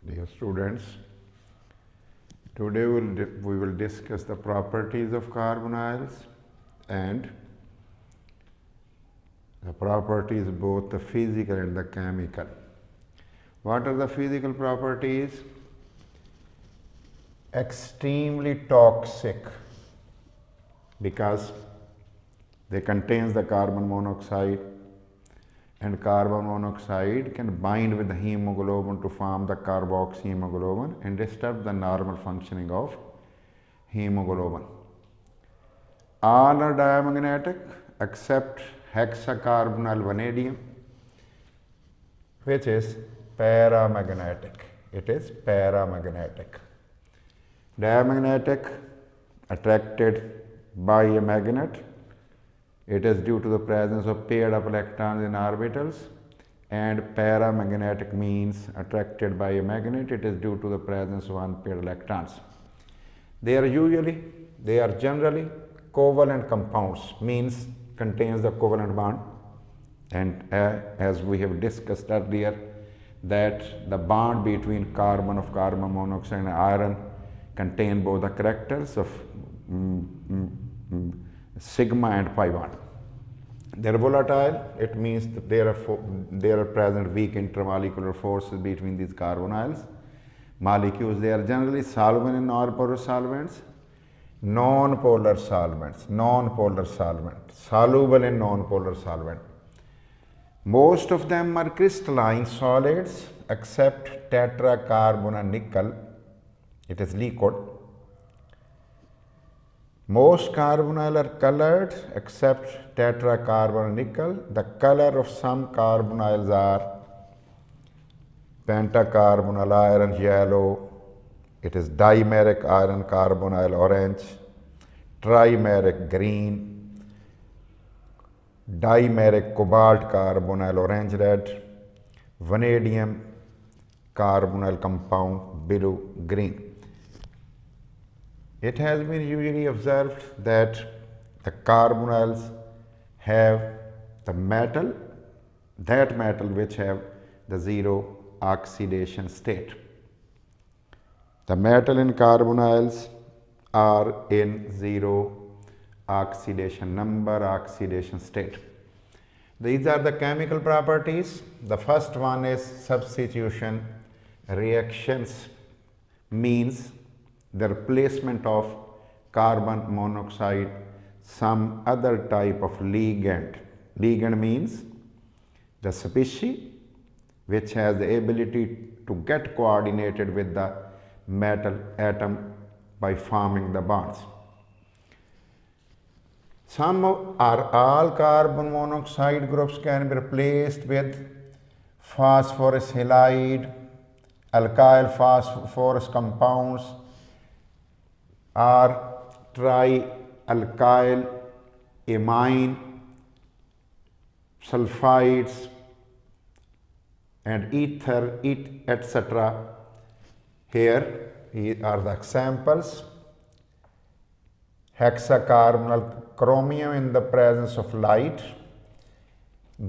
Dear students, today we will discuss the properties of carbonyls and the properties both the physical and the chemical. What are the physical properties? Extremely toxic because they contain the carbon monoxide, and carbon monoxide can bind with the hemoglobin to form the carboxyhemoglobin and disturb the normal functioning of hemoglobin. All are diamagnetic except hexacarbonyl vanadium, which is paramagnetic. It is paramagnetic. Diamagnetic, attracted by a magnet. It is due to the presence of paired up electrons in orbitals, and paramagnetic means attracted by a magnet. It is due to the presence of unpaired electrons. They are generally covalent compounds, means contains the covalent bond, and as we have discussed earlier, that the bond between carbon of carbon monoxide and iron contain both the characters of sigma and pi bond. They are volatile. It means that there are present weak intermolecular forces between these carbonyls molecules. They are generally solvent in non-polar solvents, non-polar solvents, soluble in non-polar solvent. Most of them are crystalline solids except tetracarbonyl nickel. It is liquid. Most carbonyl are colored except tetracarbonyl nickel. The color of some carbonyls are pentacarbonyl iron yellow, it is dimeric iron carbonyl orange, trimeric green, dimeric cobalt carbonyl orange red, vanadium carbonyl compound blue green. It has been usually observed that the carbonyls have the metal, that metal which have the zero oxidation state. The metal in carbonyls are in zero oxidation number, oxidation state. These are the chemical properties. The first one is substitution reactions, means the replacement of carbon monoxide some other type of ligand. Ligand means the species which has the ability to get coordinated with the metal atom by forming the bonds. Some or all carbon monoxide groups can be replaced with phosphorus halide, alkyl phosphorus compounds, or trialkyl amine sulfides and ether, etc. Here are the examples. Hexacarbonyl chromium in the presence of light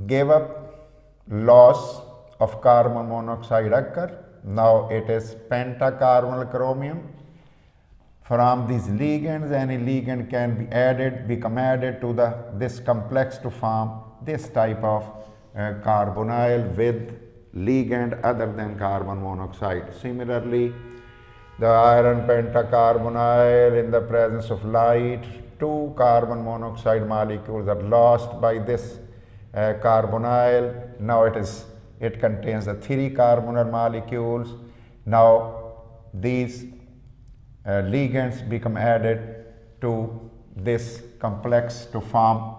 gave up loss of carbon monoxide occur. Now it is pentacarbonyl chromium. From these ligands, any ligand can be added, become added to this complex to form this type of carbonyl with ligand other than carbon monoxide. Similarly, the iron pentacarbonyl in the presence of light, two carbon monoxide molecules are lost by this carbonyl. Now it contains the three carbonyl molecules. Now these ligands become added to this complex to form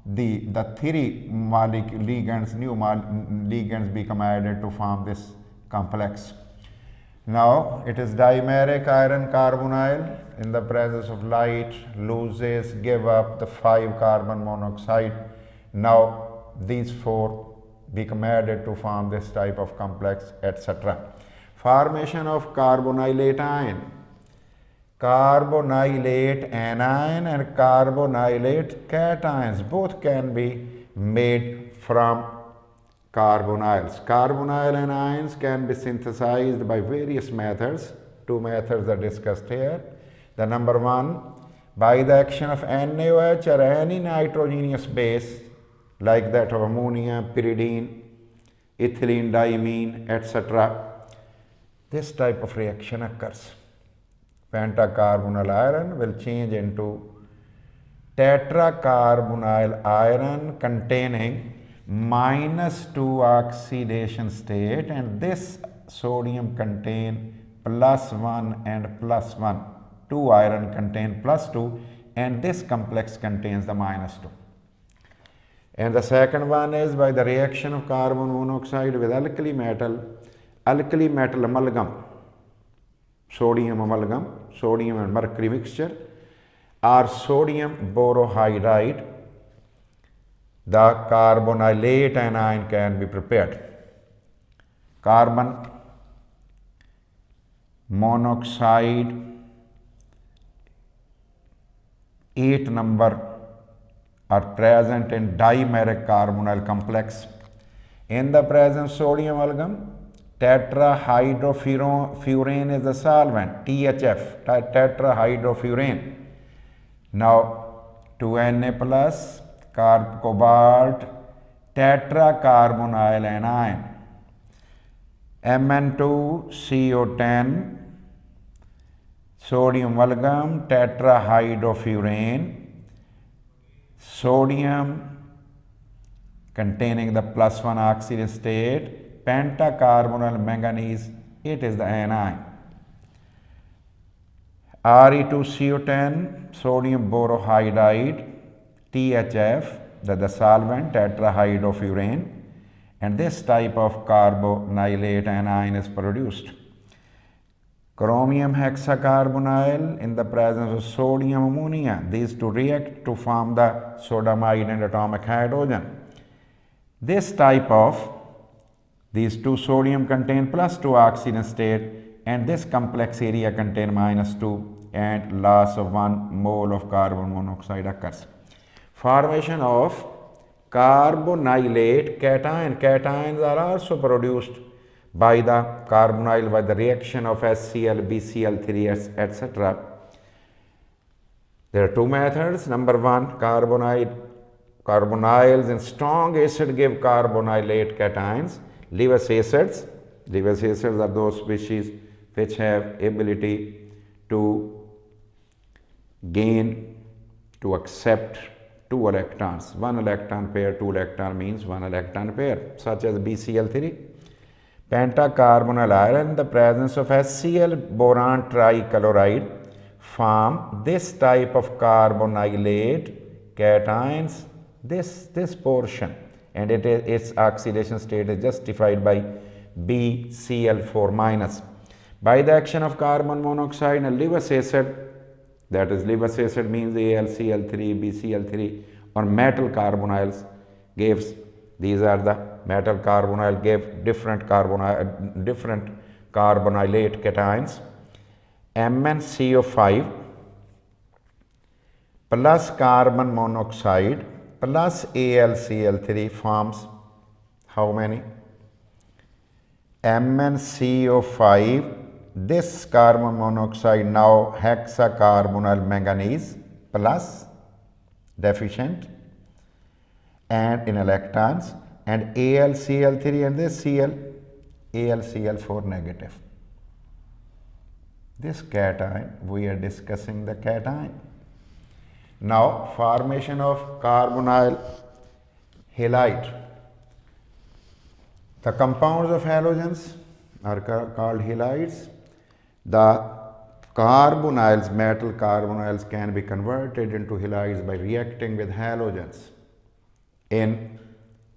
the three molecule ligands, new ligands become added to form this complex. Now it is dimeric iron carbonyl in the presence of light loses, give up the 5 carbon monoxide. Now these 4 become added to form this type of complex, etc. Formation of carbonylate ion. Carbonylate anion and carbonylate cations both can be made from Carbonyls. Carbonyl anions can be synthesized by various methods. Two methods are discussed here. The number one, by the action of NaOH or any nitrogenous base like that of ammonia, pyridine, ethylene, diamine, etc. This type of reaction occurs. Pentacarbonyl iron will change into tetracarbonyl iron containing -2 oxidation state, and this sodium contain +1 and +1. 2 iron contain +2 and this complex contains the -2. And the second one is by the reaction of carbon monoxide with alkali metal amalgam, sodium amalgam, sodium and mercury mixture, or sodium borohydride, the carbonylate anion can be prepared. Carbon monoxide 8 number are present in dimeric carbonyl complex. In the presence of sodium amalgam, tetrahydrofurane is the solvent, THF, tetrahydrofurane. Now 2Na plus cobalt tetracarbonyl anion, Mn2CO10 sodium amalgam tetrahydrofurane, sodium containing the +1 oxidation state, pentacarbonyl manganese, it is the anion. Re2CO10 sodium borohydride, THF, the solvent tetrahydrofurane, and this type of carbonylate anion is produced. Chromium hexacarbonyl in the presence of sodium ammonia, these two react to form the sodamide and atomic hydrogen. This type of these two sodium contain +2 oxidation state and this complex area contain -2 and loss of 1 mole of carbon monoxide occurs. Formation of carbonylate cation. Cations are also produced by the carbonyl by the reaction of HCl, BCl3, etc. There are two methods. Number one, carbonyls in strong acid give carbonylate cations. Lewis acids are those species which have ability to gain, to accept 2 electrons. 1 electron pair, 2 electron means 1 electron pair, such as BCl3. Pentacarbonyl iron in the presence of HCl boron trichloride form this type of carbonylate cations, this portion, and its oxidation state is justified by BCl4-. By the action of carbon monoxide and Lewis acid, that is Lewis acid means AlCl3, BCl3, or metal carbonyls gives, these are the metal carbonyl give different carbonylate cations. MnCO5 plus carbon monoxide plus AlCl3 forms how many? MnCO5, this carbon monoxide now hexacarbonyl manganese plus deficient and in electrons, and AlCl3 and this Cl, AlCl4 negative. This cation, we are discussing the cation. Now formation of carbonyl halide. The compounds of halogens are called halides. The carbonyls, metal carbonyls, can be converted into halides by reacting with halogens in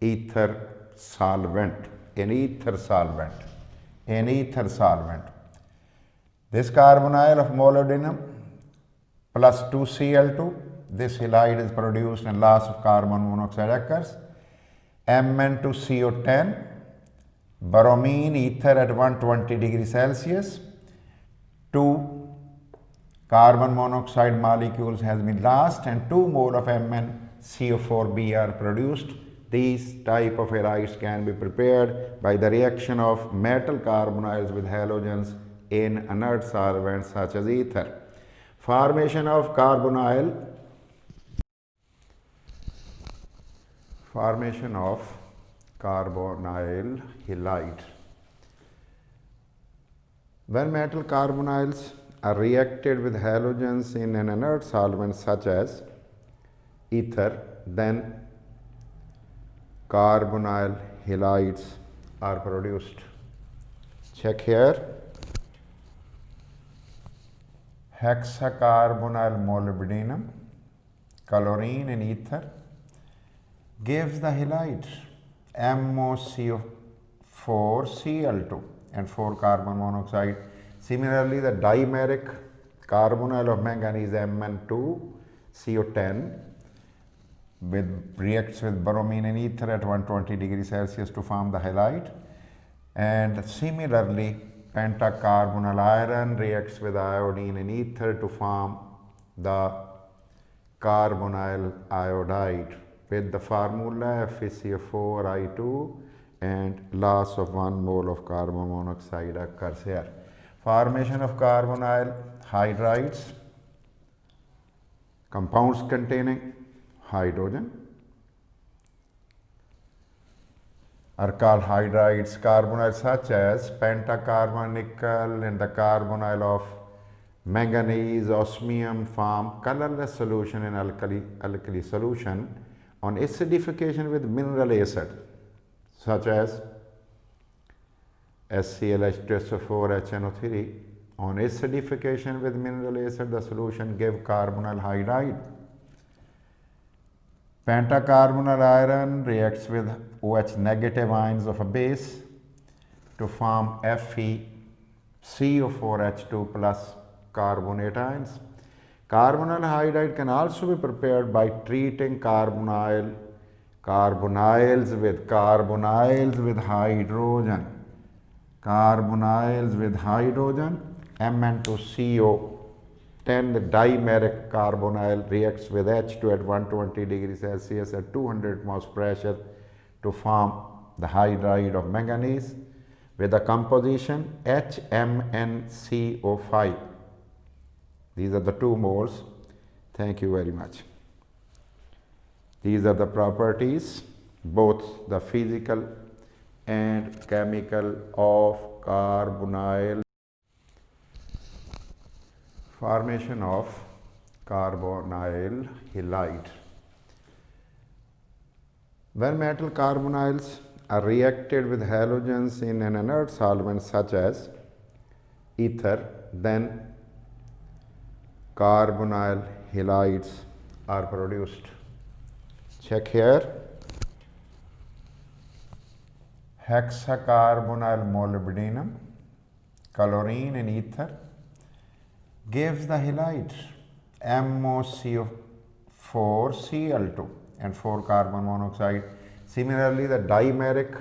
ether solvent. This carbonyl of molybdenum plus 2Cl2, this halide is produced and loss of carbon monoxide occurs. Mn2CO10, bromine ether at 120 degrees Celsius, 2 carbon monoxide molecules has been lost and 2 mole of MnCO4b are produced. These type of halides can be prepared by the reaction of metal carbonyls with halogens in inert solvents such as ether. Formation of carbonyl halide. When metal carbonyls are reacted with halogens in an inert solvent such as ether, then carbonyl halides are produced. Check here. Hexacarbonyl molybdenum, chlorine and ether gives the halide MoCO4Cl2 and 4 carbon monoxide. Similarly, the dimeric carbonyl of manganese Mn2CO10 reacts with bromine and ether at 120 degrees Celsius to form the halide. And similarly, pentacarbonyl iron reacts with iodine and ether to form the carbonyl iodide with the formula FeCO4I2 and loss of 1 mole of carbon monoxide occurs here. Formation of carbonyl hydrides, compounds containing hydrogen are called hydrides. Carbonyls such as pentacarbonyl and the carbonyl of manganese, osmium form colorless solution in alkali solution on acidification with mineral acid such as HClH2SO4HNO3. On acidification with mineral acid, the solution give carbonyl hydride. Pentacarbonyl iron reacts with OH negative ions of a base to form FeCO4H2 plus carbonate ions. Carbonyl hydride can also be prepared by treating carbonyls with hydrogen. Carbonyls with hydrogen, Mn2CO10, the dimeric carbonyl reacts with H2 at 120 degrees Celsius at 200 atmosphere pressure to form the hydride of manganese with the composition HMnCO5. These are the 2 moles. Thank you very much. These are the properties, both the physical and chemical of carbonyl. Formation of carbonyl halide. When metal carbonyls are reacted with halogens in an inert solvent such as ether, then carbonyl halides are produced. Check here. Hexacarbonyl molybdenum, chlorine and ether gives the halide MoCO4Cl2 and 4 carbon monoxide. Similarly, the dimeric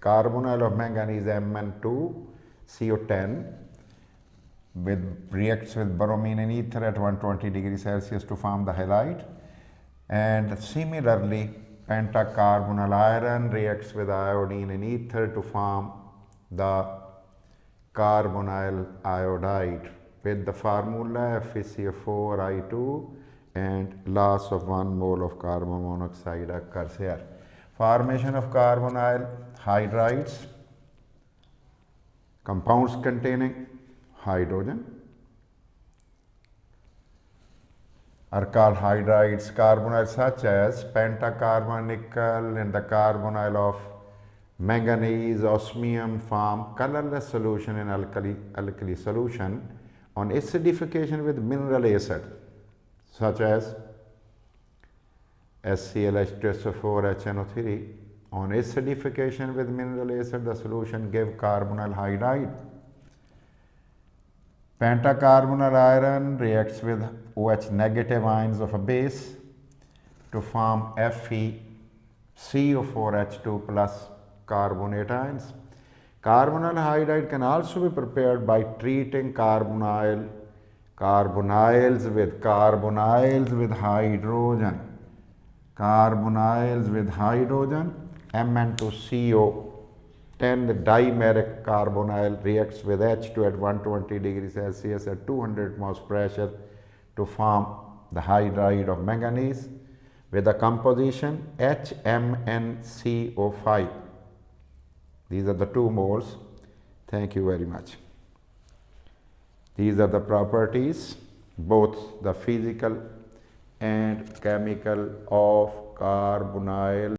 carbonyl of manganese Mn2CO10 reacts with bromine and ether at 120 degrees Celsius to form the halide. And similarly, pentacarbonyl iron reacts with iodine and ether to form the carbonyl iodide with the formula FeCO4I2 and loss of 1 mole of carbon monoxide occurs here. Formation of carbonyl hydrides, compounds containing hydrogen are called hydrides. Carbonyls such as pentacarbonyl and the carbonyl of manganese, osmium form colorless solution in alkali solution on acidification with mineral acid such as HClH2SO4HNO3. On acidification with mineral acid, the solution give carbonyl hydride. Pentacarbonyl iron reacts with OH negative ions of a base to form FeCO4H2 plus carbonate ions. Carbonyl hydride can also be prepared by treating carbonyls with hydrogen. Carbonyls with hydrogen, Mn2CO10, the dimeric carbonyl reacts with H2 at 120 degrees Celsius at 200 atmosphere pressure to form the hydride of manganese with a composition HMnCO5. These are the 2 moles. Thank you very much. These are the properties, both the physical and chemical, of carbonyl.